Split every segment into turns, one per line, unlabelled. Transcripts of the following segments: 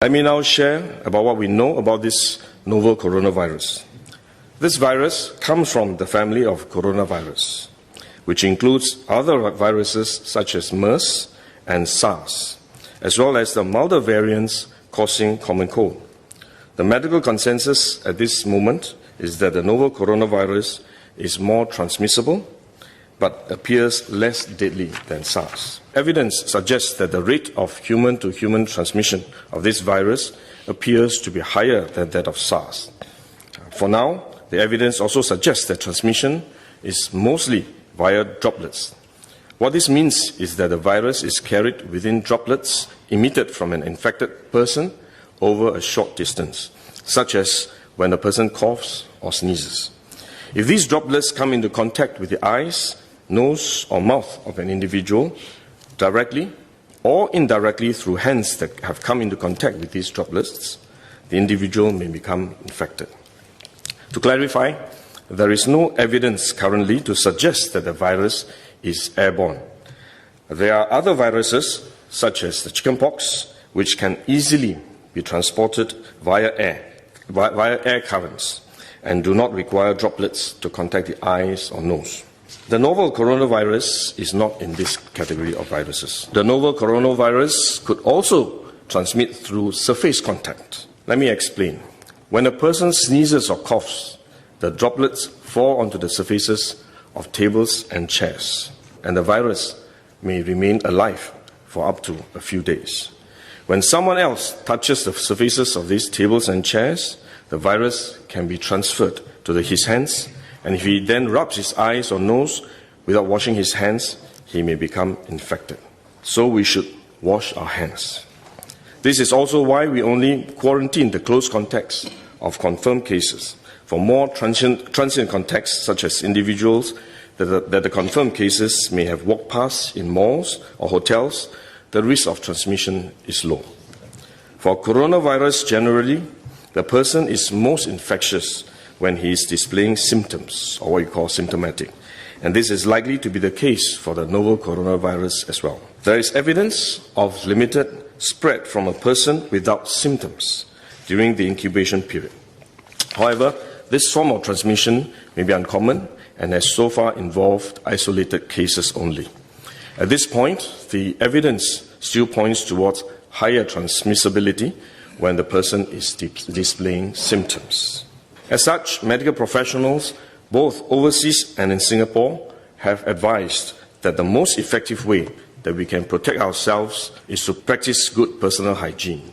Let me now share about what we know about this novel coronavirus. This virus comes from the family of coronavirus, which includes other viruses such as MERS and SARS, as well as the milder variants causing common cold. The medical consensus at this moment is that the novel coronavirus is more transmissible but appears less deadly than SARS. Evidence suggests that the rate of human-to-human transmission of this virus appears to be higher than that of SARS. For now, the evidence also suggests that transmission is mostly via droplets. What this means is that the virus is carried within droplets emitted from an infected person over a short distance, such as when a person coughs or sneezes. If these droplets come into contact with the eyes, nose or mouth of an individual, directly or indirectly through hands that have come into contact with these droplets, the individual may become infected. To clarify, there is no evidence currently to suggest that the virus is airborne. There are other viruses, such as the chickenpox, which can easily be transported via air currents and do not require droplets to contact the eyes or nose. The novel coronavirus is not in this category of viruses. The novel coronavirus could also transmit through surface contact. Let me explain. When a person sneezes or coughs, the droplets fall onto the surfaces of tables and chairs, and the virus may remain alive for up to a few days. When someone else touches the surfaces of these tables and chairs, the virus can be transferred to his hands, and if he then rubs his eyes or nose without washing his hands, he may become infected. So we should wash our hands. This is also why we only quarantine the close contacts of confirmed cases. For more transient contacts, such as individuals that the confirmed cases may have walked past in malls or hotels, the risk of transmission is low. For coronavirus generally, the person is most infectious when he is displaying symptoms, or what you call symptomatic. And this is likely to be the case for the novel coronavirus as well. There is evidence of limited spread from a person without symptoms during the incubation period. However, this form of transmission may be uncommon and has so far involved isolated cases only. At this point, the evidence still points towards higher transmissibility when the person is displaying symptoms. As such, medical professionals, both overseas and in Singapore, have advised that the most effective way that we can protect ourselves is to practice good personal hygiene.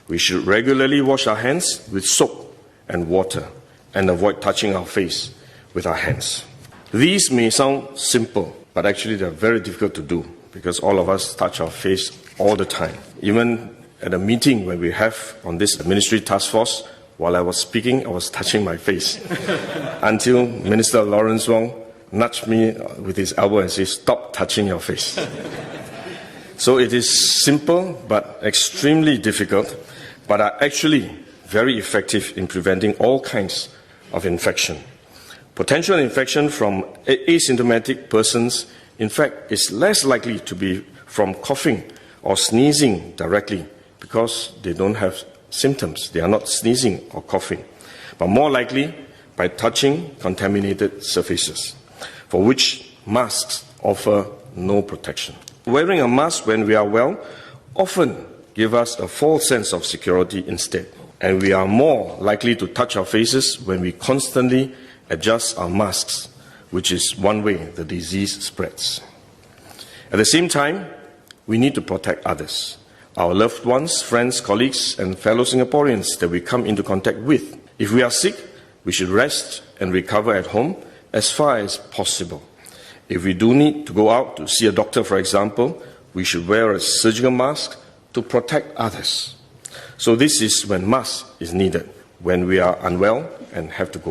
We should regularly wash our hands with soap and water and avoid touching our face with our hands. These may sound simple, but actually they are very difficult to do because all of us touch our face all the time. Even at a meeting when we have on this administrative task force, while I was speaking, I was touching my face until Minister Lawrence Wong nudged me with his elbow and said, "Stop touching your face." So it is simple but extremely difficult, but are actually very effective in preventing all kinds of infection. Potential infection from asymptomatic persons, in fact, is less likely to be from coughing or sneezing directly because they don't have symptoms. They are not sneezing or coughing, but more likely by touching contaminated surfaces, for which masks offer no protection. Wearing a mask when we are well often gives us a false sense of security instead, and we are more likely to touch our faces when we constantly adjust our masks, which is one way the disease spreads. At the same time, we need to protect others, our loved ones, friends, colleagues, and fellow Singaporeans that we come into contact with. If we are sick, we should rest and recover at home as far as possible. If we do need to go out to see a doctor, for example, we should wear a surgical mask to protect others. So this is when mask is needed, when we are unwell and have to go out.